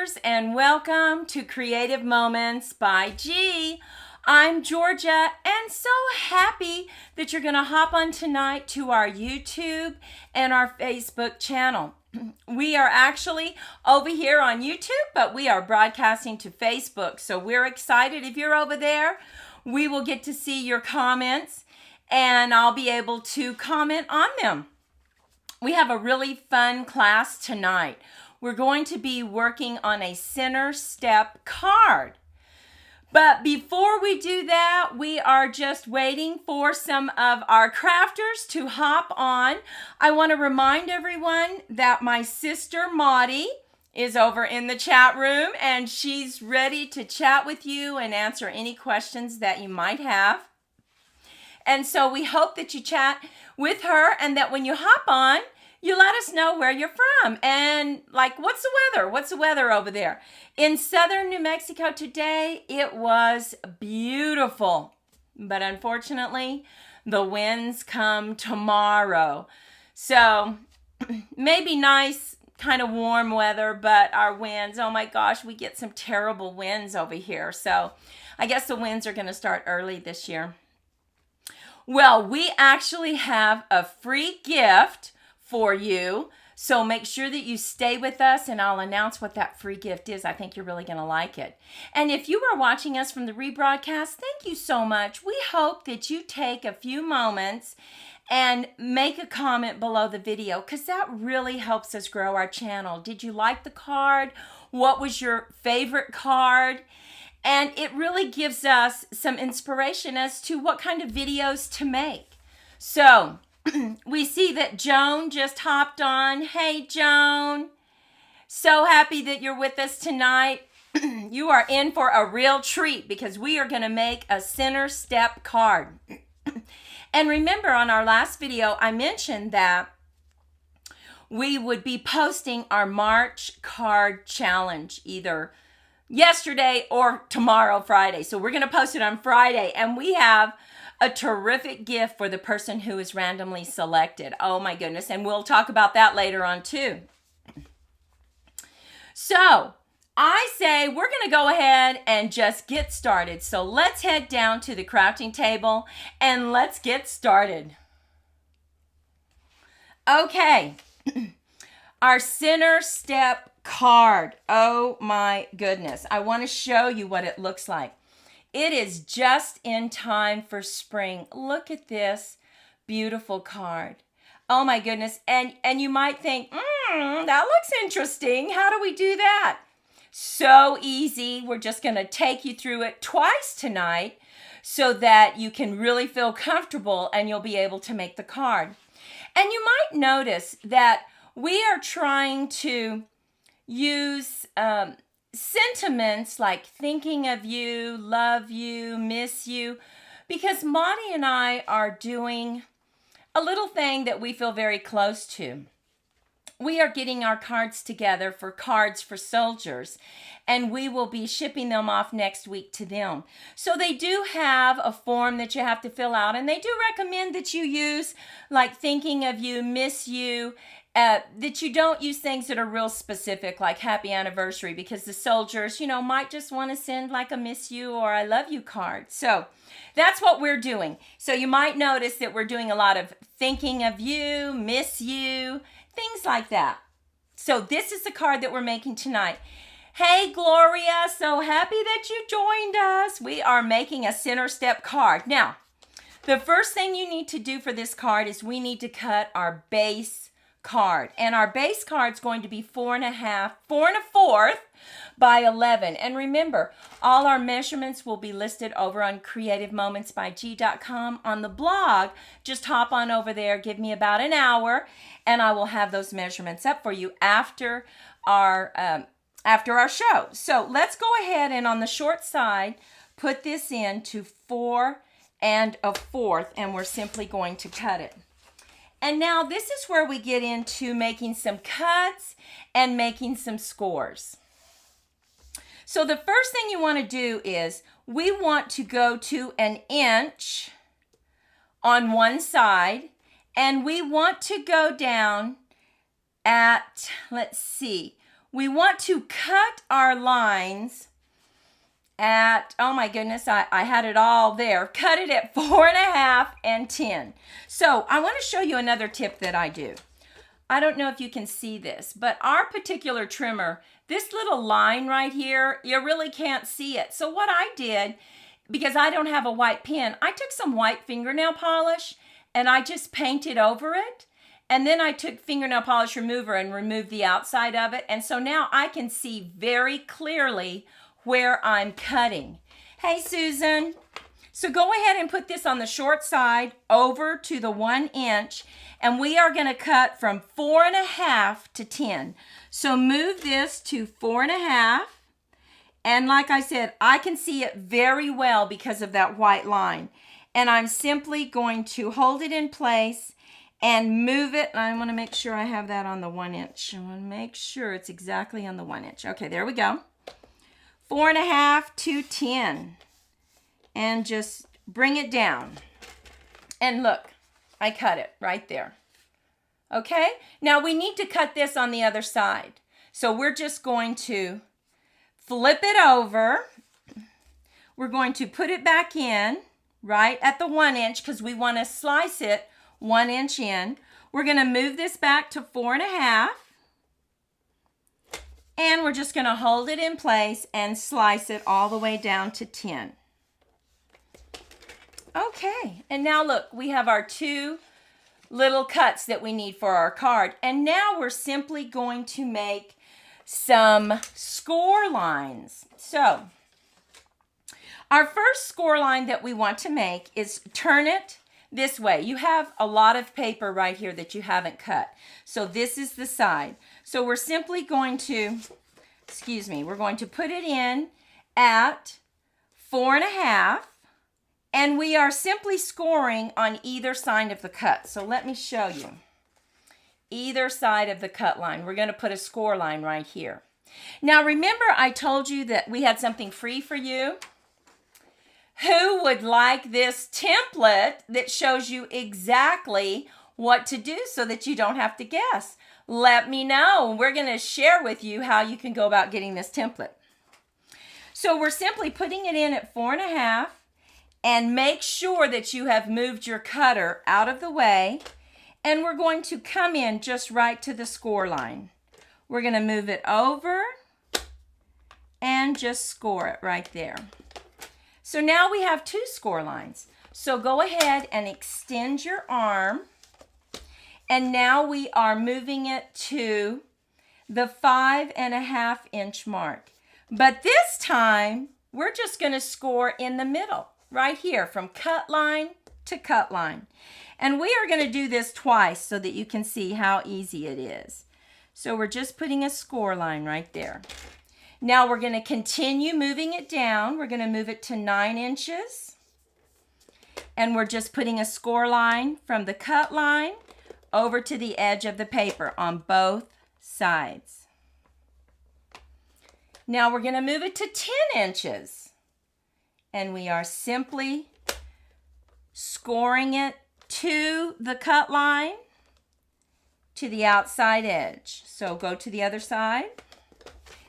Crafter's, and welcome to Creative Moments by G. I'm Georgia, and so happy that you're going to hop on tonight to our YouTube and our Facebook channel. We are actually over here on YouTube, but we are broadcasting to Facebook, so we're excited. If you're over there, we will get to see your comments, and I'll be able to comment on them. We have a really fun class tonight. We're going to be working on a center step card. But before we do that, we are just waiting for some of our crafters to hop on. I want to remind everyone that my sister Maudie is over in the chat room, and she's ready to chat with you and answer any questions that you might have. And so we hope that you chat with her, and that when you hop on, you let us know where you're from and what's the weather? What's the weather over there? In southern New Mexico today, it was beautiful, but unfortunately, the winds come tomorrow. So maybe nice, kind of warm weather, but our winds, oh my gosh, we get some terrible winds over here. So I guess the winds are going to start early this year. Well, we actually have a free gift for you, so make sure that you stay with us, and I'll announce what that free gift is. I think you're really going to like it. And if you are watching us from the rebroadcast, thank you so much. We hope that you take a few moments and make a comment below the video, because that really helps us grow our channel. Did you like the card? What was your favorite card? And it really gives us some inspiration as to what kind of videos to make. So we see that Joan just hopped on. Hey, Joan. So happy that you're with us tonight. You are in for a real treat, because we are going to make a center step card. And remember, on our last video, I mentioned that we would be posting our March card challenge either yesterday or tomorrow, Friday. So we're going to post it on Friday, and we have a terrific gift for the person who is randomly selected. Oh my goodness. And we'll talk about that later on too. So I say we're going to go ahead and just get started. So let's head down to the crafting table and let's get started. Okay. Our center step card. Oh my goodness. I want to show you what it looks like. It is just in time for spring. Look at this beautiful card. Oh my goodness. And you might think, that looks interesting. How do we do that? So easy. We're just going to take you through it twice tonight so that you can really feel comfortable and you'll be able to make the card. And you might notice that we are trying to use sentiments like thinking of you, love you, miss you, because Maudie and I are doing a little thing that we feel very close to. We are getting our cards together for Cards for Soldiers, and we will be shipping them off next week to them. So they do have a form that you have to fill out, and they do recommend that you use like thinking of you, miss you, that you don't use things that are real specific like happy anniversary, because the soldiers, might just want to send like a miss you or I love you card. So that's what we're doing. So you might notice that we're doing a lot of thinking of you, miss you, things like that. So this is the card that we're making tonight. Hey, Gloria, so happy that you joined us. We are making a center step card. Now, the first thing you need to do for this card is we need to cut our base card, and our base card is going to be 4 1/4 by 11. And remember, all our measurements will be listed over on creativemomentsbygee.com on the blog. Just hop on over there, give me about an hour, and I will have those measurements up for you after our show. So let's go ahead and on the short side put this in to 4 1/4, and we're simply going to cut it. And now this is where we get into making some cuts and making some scores. So the first thing you want to do is we want to go to 1 inch on one side, and we want to go down at, let's see, we want to cut our lines at, oh my goodness, I had it all there. Cut it at 4.5 and 10. So I want to show you another tip that I do. I don't know if you can see this, but our particular trimmer, this little line right here, you really can't see it. So what I did, because I don't have a white pen, I took some white fingernail polish and I just painted over it. And then I took fingernail polish remover and removed the outside of it. And so now I can see very clearly where I'm cutting. Hey, Susan. So go ahead and put this on the short side over to the 1 inch. And we are going to cut from 4.5 to 10. So move this to 4.5. And like I said, I can see it very well because of that white line. And I'm simply going to hold it in place and move it. And I want to make sure I have that on the 1 inch. I want to make sure it's exactly on the 1 inch. Okay, there we go. 4.5 to 10. And just bring it down. And look, I cut it right there. Okay, now we need to cut this on the other side. So we're just going to flip it over. We're going to put it back in right at the 1 inch because we want to slice it 1 inch in. We're going to move this back to 4.5. And we're just going to hold it in place and slice it all the way down to 10. Okay, and now look, we have our 2 little cuts that we need for our card. And now we're simply going to make some score lines. So our first score line that we want to make is turn it this way. You have a lot of paper right here that you haven't cut. So this is the side. So we're simply going to, we're going to put it in at 4.5. And we are simply scoring on either side of the cut. So let me show you. Either side of the cut line. We're going to put a score line right here. Now remember I told you that we had something free for you? Who would like this template that shows you exactly what to do so that you don't have to guess? Let me know. We're going to share with you how you can go about getting this template. So we're simply putting it in at 4.5. And make sure that you have moved your cutter out of the way. And we're going to come in just right to the score line. We're going to move it over and just score it right there. So now we have 2 score lines. So go ahead and extend your arm. And now we are moving it to the 5.5 inch mark. But this time, we're just going to score in the middle. Right here from cut line to cut line. And we are going to do this twice so that you can see how easy it is. So we're just putting a score line right there. Now we're going to continue moving it down. We're going to move it to 9 inches. And we're just putting a score line from the cut line over to the edge of the paper on both sides. Now we're going to move it to 10 inches. And we are simply scoring it to the cut line to the outside edge. So go to the other side.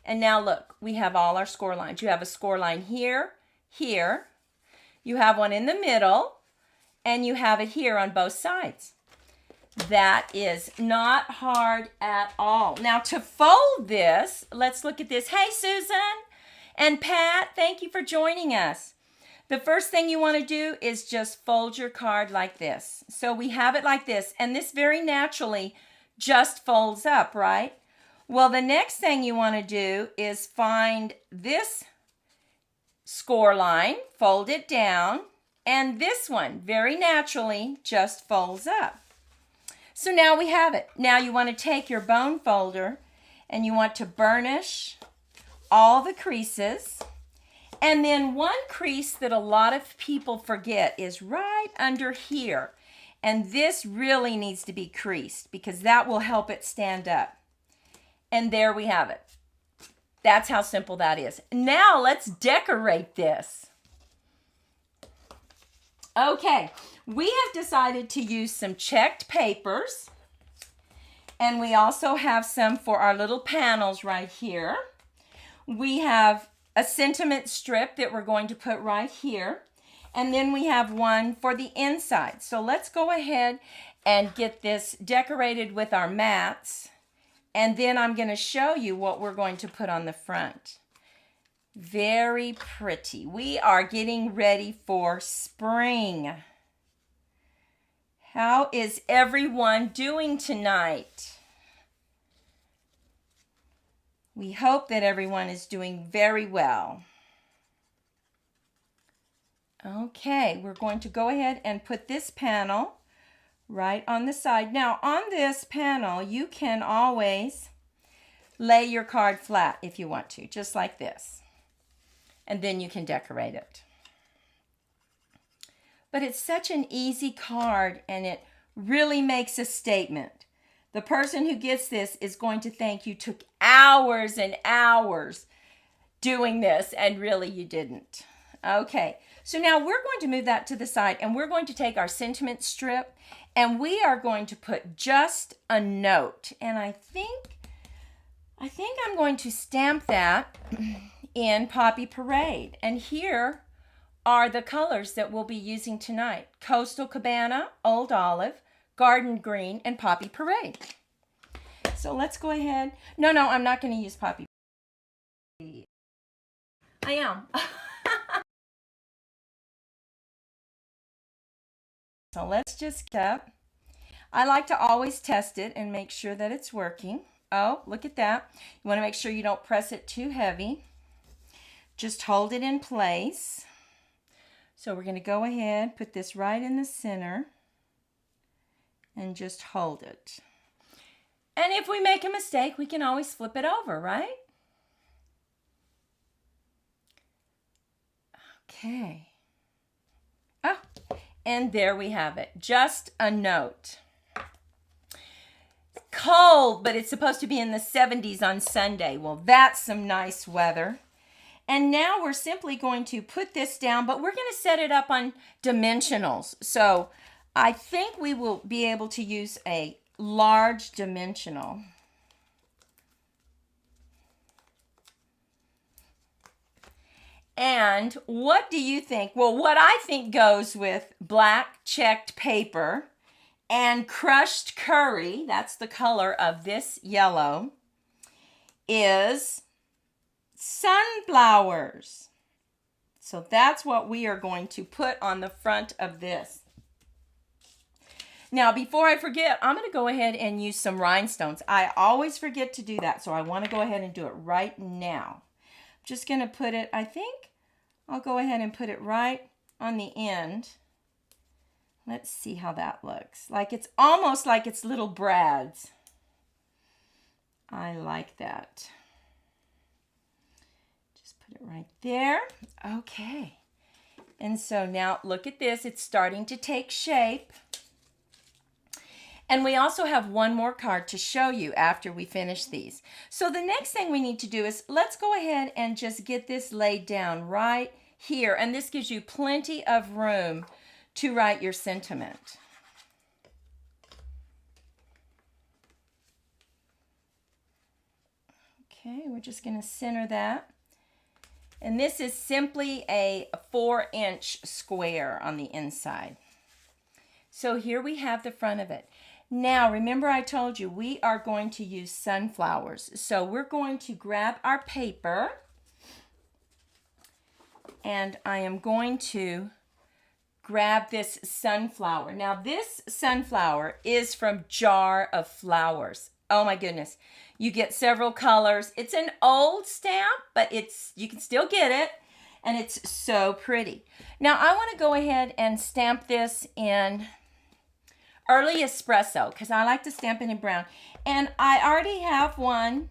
And now look, we have all our score lines. You have a score line here, here. You have one in the middle, and you have it here on both sides. That is not hard at all. Now to fold this, let's look at this. Hey, Susan and Pat, thank you for joining us. The first thing you want to do is just fold your card like this. So we have it like this, and this very naturally just folds up, right? Well, the next thing you want to do is find this score line, fold it down, and this one very naturally just folds up. So now we have it. Now you want to take your bone folder and you want to burnish all the creases. And then one crease that a lot of people forget is right under here. And this really needs to be creased because that will help it stand up. And there we have it. That's how simple that is. Now let's decorate this. Okay, we have decided to use some checked papers. And we also have some for our little panels right here. We have a sentiment strip that we're going to put right here. And then we have one for the inside. So let's go ahead and get this decorated with our mats. And then I'm going to show you what we're going to put on the front. Very pretty. We are getting ready for spring. How is everyone doing tonight? We hope that everyone is doing very well. Okay, we're going to go ahead and put this panel right on the side. Now, on this panel, you can always lay your card flat if you want to, just like this. And then you can decorate it. But it's such an easy card, and it really makes a statement. The person who gets this is going to think you took hours and hours doing this, and really you didn't. Okay, so now we're going to move that to the side, and we're going to take our sentiment strip, and we are going to put just a note. And I think I'm going to stamp that in Poppy Parade. And here are the colors that we'll be using tonight: Coastal Cabana, Old Olive, Garden Green, and Poppy Parade. So let's go ahead. No, I'm not going to use Poppy. I am. So let's just get. I like to always test it and make sure that it's working. Oh, look at that. You want to make sure you don't press it too heavy. Just hold it in place. So we're going to go ahead, put this right in the center, and just hold it. And if we make a mistake, we can always flip it over, right? Okay. Oh, and there we have it. Just a note. Cold, but it's supposed to be in the 70s on Sunday. Well, that's some nice weather. And now we're simply going to put this down, but we're going to set it up on dimensionals. So I think we will be able to use a large dimensional. And what do you think? Well, what I think goes with black checked paper and crushed curry, that's the color of this yellow, is sunflowers. So that's what we are going to put on the front of this. Now, before I forget, I'm going to go ahead and use some rhinestones. I always forget to do that, so I want to go ahead and do it right now. I'm just going to put it, I think I'll go ahead and put it right on the end. Let's see how that looks. Like it's almost like it's little brads. I like that. Just put it right there. Okay. And so now look at this. It's starting to take shape. And we also have one more card to show you after we finish these. So the next thing we need to do is let's go ahead and just get this laid down right here. And this gives you plenty of room to write your sentiment. Okay, we're just going to center that. And this is simply a 4-inch square on the inside. So here we have the front of it. Now, remember I told you we are going to use sunflowers. So we're going to grab our paper, and I am going to grab this sunflower. Now, this sunflower is from Jar of Flowers. Oh my goodness. You get several colors. It's an old stamp, but you can still get it, and it's so pretty. Now, I want to go ahead and stamp this in Early Espresso because I like to stamp it in brown. And I already have one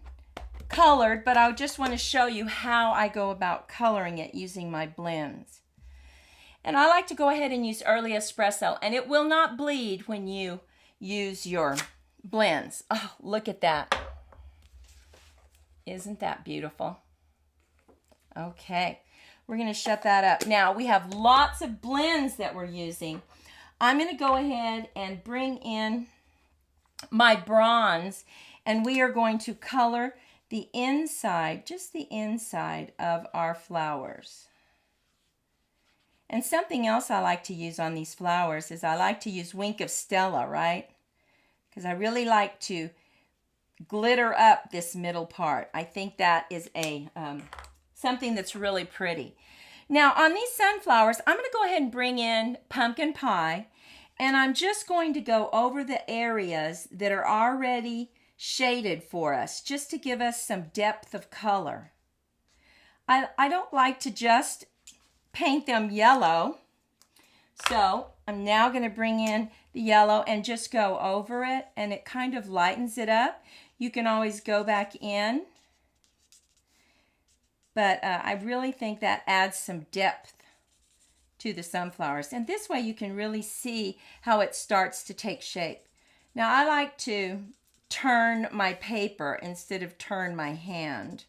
colored, but I just want to show you how I go about coloring it using my blends. And I like to go ahead and use Early Espresso, and it will not bleed when you use your blends. Oh, look at that. Isn't that beautiful? Okay, we're going to shut that up. Now, we have lots of blends that we're using. I'm going to go ahead and bring in my bronze, and we are going to color the inside, just the inside of our flowers. And something else I like to use on these flowers is I like to use Wink of Stella, right? Because I really like to glitter up this middle part. I think that is a something that's really pretty. Now on these sunflowers, I'm going to go ahead and bring in pumpkin pie, and I'm just going to go over the areas that are already shaded for us, just to give us some depth of color. I don't like to just paint them yellow, so I'm now going to bring in the yellow and just go over it, and it kind of lightens it up. You can always go back in, but I really think that adds some depth to the sunflowers. And this way you can really see how it starts to take shape. Now I like to turn my paper instead of turn my hand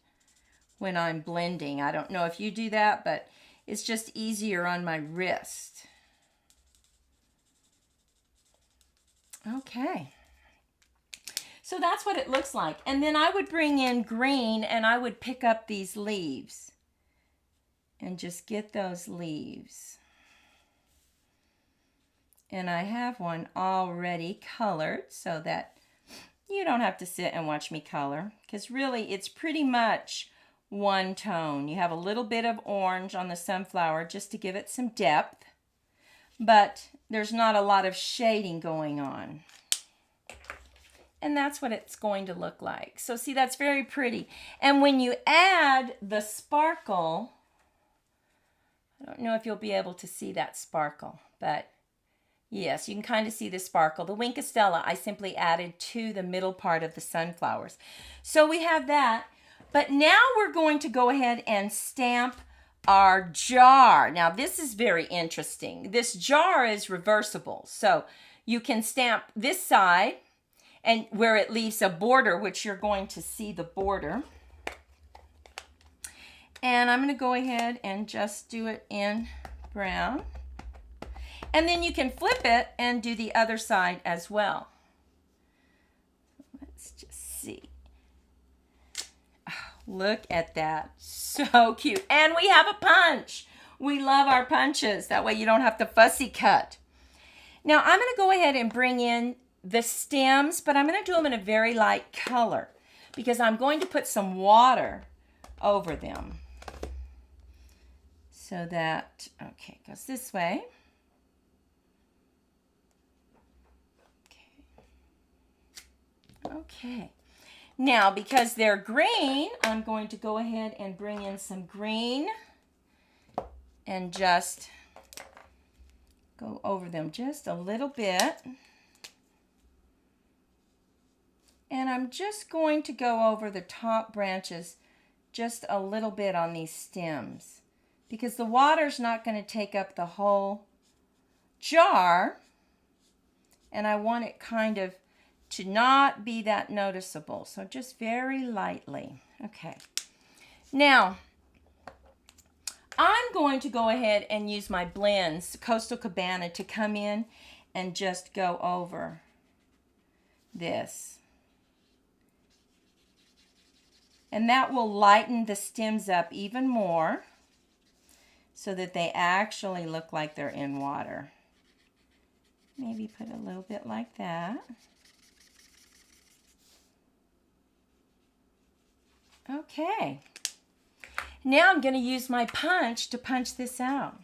when I'm blending. I don't know if you do that, but it's just easier on my wrist. Okay. So that's what it looks like. And then I would bring in green and I would pick up these leaves and just get those leaves. And I have one already colored so that you don't have to sit and watch me color, because really it's pretty much one tone. You have a little bit of orange on the sunflower just to give it some depth, but there's not a lot of shading going on. And that's what it's going to look like. So see, that's very pretty. And when you add the sparkle, I don't know if you'll be able to see that sparkle, but yes, you can kind of see the sparkle. The Wink of Stella, I simply added to the middle part of the sunflowers. So we have that. But now we're going to go ahead and stamp our jar. Now this is very interesting. This jar is reversible. So you can stamp this side, and where it leaves a border, which you're going to see the border. And I'm going to go ahead and just do it in brown. And then you can flip it and do the other side as well. Let's just see. Oh, look at that. So cute. And we have a punch. We love our punches. That way you don't have to fussy cut. Now I'm going to go ahead and bring in the stems, but I'm going to do them in a very light color because I'm going to put some water over them. So that, okay, it goes this way. Okay. Now, because they're green, I'm going to go ahead and bring in some green and just go over them just a little bit. And I'm just going to go over the top branches just a little bit on these stems, because the water's not going to take up the whole jar, and I want it kind of to not be that noticeable. So just very lightly. Okay. Now, I'm going to go ahead and use my blends, Coastal Cabana, to come in and just go over this. And that will lighten the stems up even more so that they actually look like they're in water. Maybe put a little bit like that. Okay. Now I'm going to use my punch to punch this out.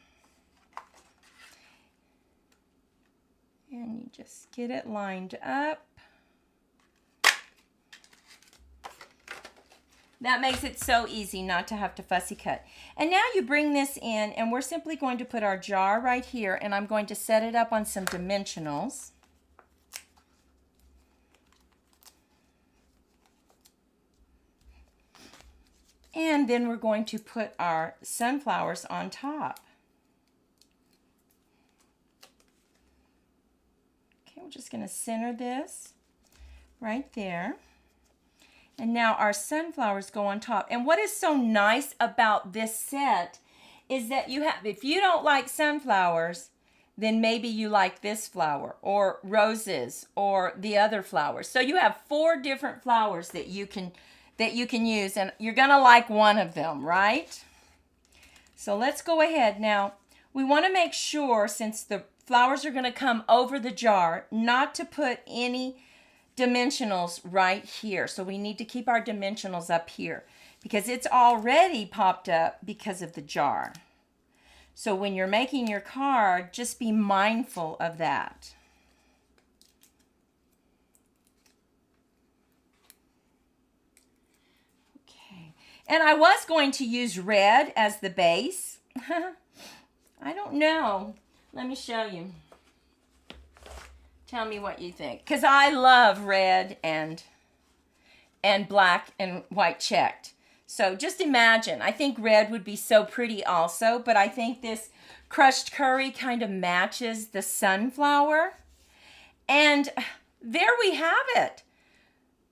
And you just get it lined up. That makes it so easy not to have to fussy cut. And now you bring this in, and we're simply going to put our jar right here, and I'm going to set it up on some dimensionals. And then we're going to put our sunflowers on top. Okay, we're just going to center this right there. And now our sunflowers go on top. And what is so nice about this set is that you have, if you don't like sunflowers, then maybe you like this flower or roses or the other flowers. So you have 4 different flowers that you can use, and you're going to like one of them, right? So let's go ahead. Now, we want to make sure, since the flowers are going to come over the jar, not to put any dimensionals right here. So we need to keep our dimensionals up here because it's already popped up because of the jar. So when you're making your card, just be mindful of that. Okay. And I was going to use red as the base. I don't know. Let me show you. Tell me what you think. Because I love red and black and white checked. So just imagine. I think red would be so pretty also. But I think this crushed curry kind of matches the sunflower. And there we have it.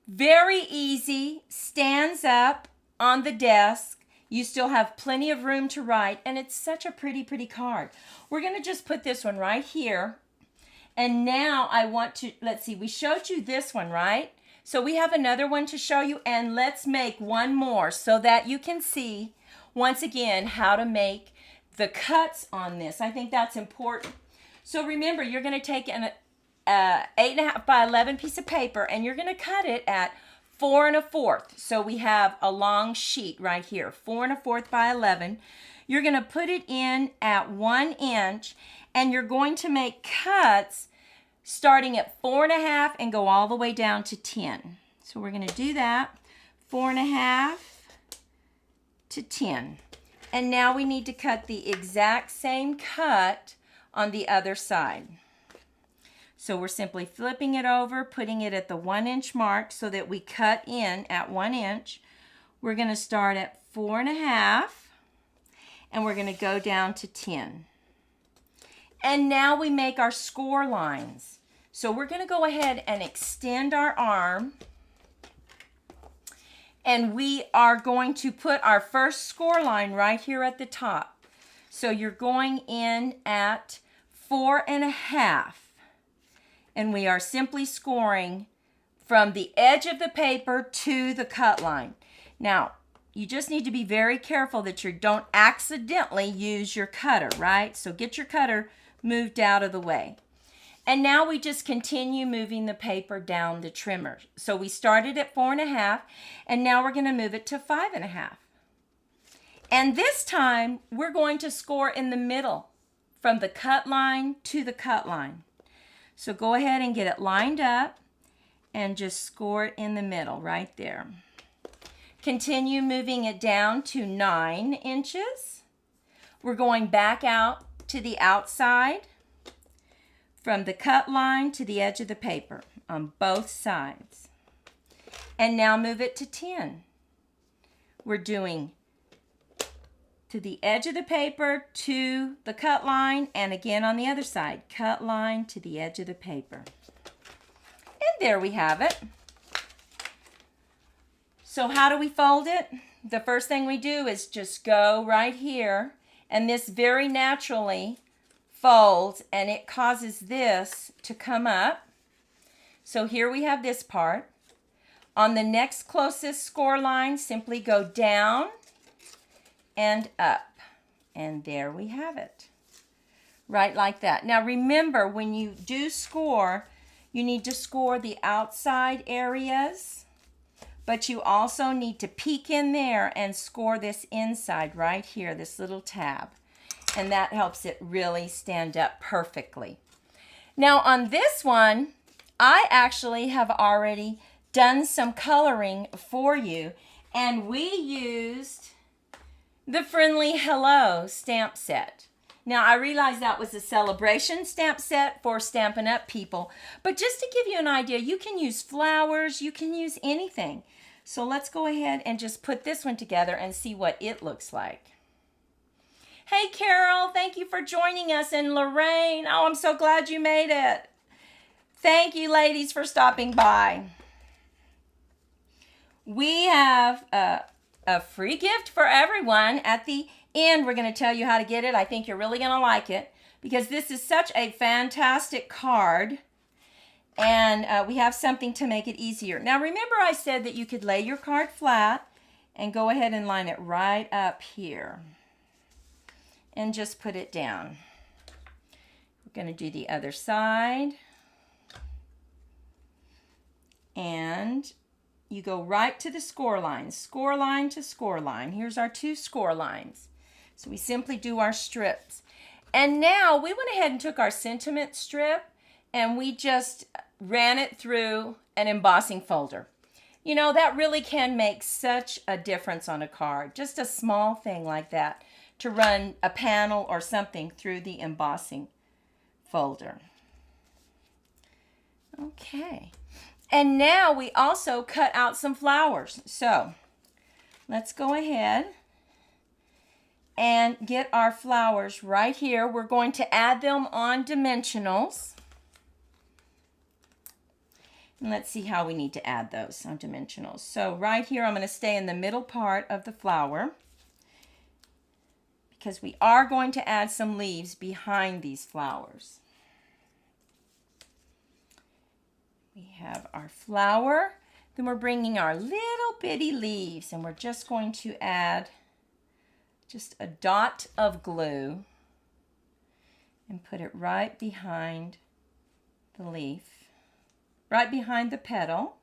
Very easy. Stands up on the desk. You still have plenty of room to write. And it's such a pretty, pretty card. We're going to just put this one right here. And now I want to, let's see, we showed you this one, right? So we have another one to show you, and let's make one more so that you can see, once again, how to make the cuts on this. I think that's important. So remember, you're going to take an 8.5 by 11 piece of paper, and you're going to cut it at 4 1/4. So we have a long sheet right here, 4 1/4 by 11. You're going to put it in at 1 inch, and you're going to make cuts starting at 4 1/2 and go all the way down to 10. So we're going to do that, 4 1/2 to 10. And now we need to cut the exact same cut on the other side. So we're simply flipping it over, putting it at the 1 inch mark so that we cut in at 1 inch. We're going to start at 4 1/2 and we're going to go down to 10. And now we make our score lines. So we're going to go ahead and extend our arm. And we are going to put our first score line right here at the top. So you're going in at 4 1/2. And we are simply scoring from the edge of the paper to the cut line. Now, you just need to be very careful that you don't accidentally use your cutter, right? So get your cutter moved out of the way. And now we just continue moving the paper down the trimmer. So we started at 4 1/2, and now we're going to move it to 5 1/2. And this time, we're going to score in the middle, from the cut line to the cut line. So go ahead and get it lined up, and just score it in the middle, right there. Continue moving it down to 9 inches. We're going back out to the outside from the cut line to the edge of the paper on both sides. And now move it to 10. We're doing to the edge of the paper to the cut line, and again on the other side, cut line to the edge of the paper. And there we have it. So how do we fold it? The first thing we do is just go right here, and this very naturally folds, and it causes this to come up. So here we have this part. On the next closest score line, simply go down and up. And there we have it. Right like that. Now remember, when you do score, you need to score the outside areas, but you also need to peek in there and score this inside right here, this little tab. And that helps it really stand up perfectly. Now on this one, I actually have already done some coloring for you, and we used the Friendly Hello stamp set. Now I realize that was a celebration stamp set for Stampin' Up! People, but just to give you an idea, you can use flowers, you can use anything. So let's go ahead and just put this one together and see what it looks like. Hey Carol, thank you for joining us, and Lorraine, oh, I'm so glad you made it. Thank you ladies for stopping by. We have a free gift for everyone. At the end, we're going to tell you how to get it. I think you're really going to like it. because this is such a fantastic card. And we have something to make it easier. Now, remember I said that you could lay your card flat and go ahead and line it right up here. And just put it down. We're going to do the other side. And you go right to the score line to score line. Here's our 2 score lines. So we simply do our strips. And now we went ahead and took our sentiment strip and we just ran it through an embossing folder. You know, that really can make such a difference on a card. Just a small thing like that, to run a panel or something through the embossing folder. Okay. And now we also cut out some flowers. So let's go ahead and get our flowers right here. We're going to add them on dimensionals. And let's see how we need to add those on dimensionals. So right here, I'm going to stay in the middle part of the flower because we are going to add some leaves behind these flowers. We have our flower, then we're bringing our little bitty leaves and we're just going to add just a dot of glue and put it right behind the leaf, right behind the petal.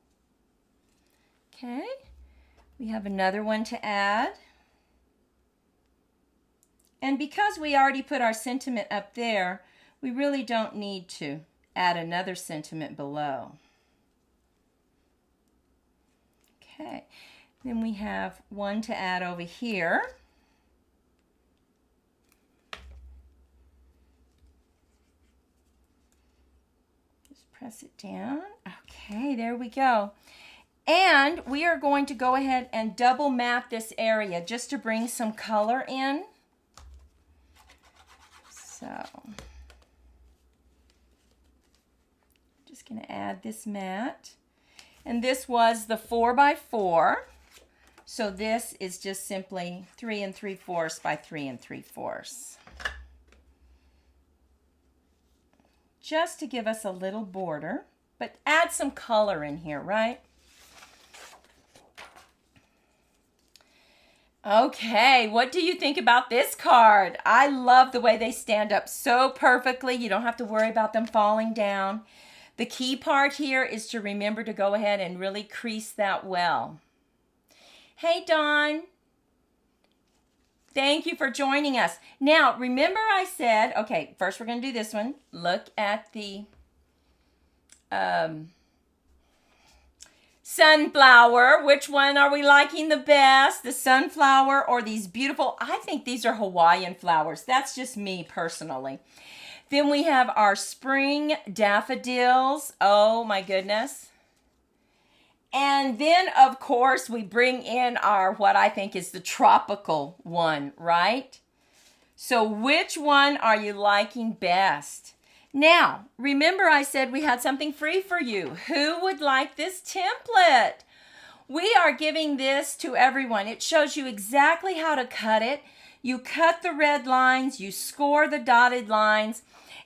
Okay, we have another one to add. And because we already put our sentiment up there, we really don't need to add another sentiment below. Okay, then we have one to add over here. Just press it down. Okay, there we go. And we are going to go ahead and double map this area just to bring some color in. So, just going to add this mat. And this was the 4x4. So this is just simply 3 3/4 by 3 3/4. Just to give us a little border, but add some color in here, right? Okay, what do you think about this card? I love the way they stand up so perfectly. You don't have to worry about them falling down. The key part here is to remember to go ahead and really crease that well. Hey, Dawn. Thank you for joining us. Now, remember I said, okay, first we're going to do this one. Look at the sunflower. Which one are we liking the best? The sunflower or these beautiful, I think these are Hawaiian flowers. That's just me personally. Then we have our spring daffodils. Oh my goodness. And then of course we bring in our, what I think is the tropical one, right? So which one are you liking best? Now, remember I said we had something free for you. Who would like this template? We are giving this to everyone. It shows you exactly how to cut it. You cut the red lines, you score the dotted lines.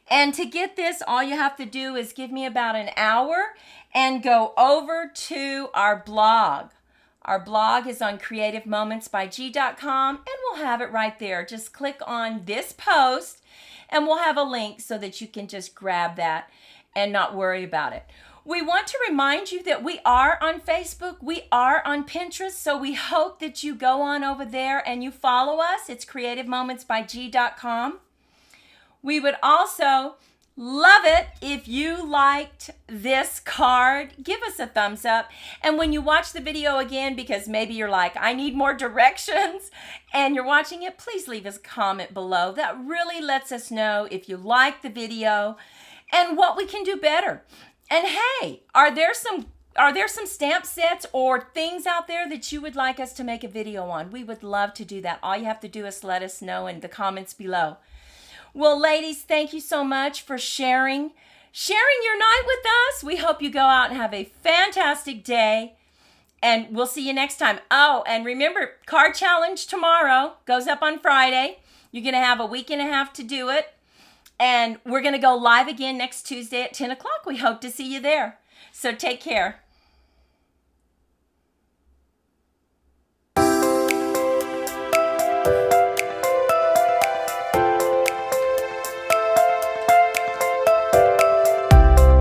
And to get this, all you have to do is give me about an hour and go over to our blog. Our blog is on creativemomentsbyg.com and we'll have it right there. Just click on this post and we'll have a link so that you can just grab that and not worry about it. We want to remind you that we are on Facebook, we are on Pinterest, so we hope that you go on over there and you follow us. It's creativemomentsbyg.com. We would also love it if you liked this card. Give us a thumbs up. And when you watch the video again, because maybe you're like, I need more directions, and you're watching it, please leave us a comment below. That really lets us know if you like the video and what we can do better. And hey, are there some stamp sets or things out there that you would like us to make a video on? We would love to do that. All you have to do is let us know in the comments below. Well, ladies, thank you so much for sharing your night with us. We hope you go out and have a fantastic day, and we'll see you next time. Oh, and remember, card challenge tomorrow goes up on Friday. You're going to have a week and a half to do it. And we're going to go live again next Tuesday at 10 o'clock. We hope to see you there. So take care.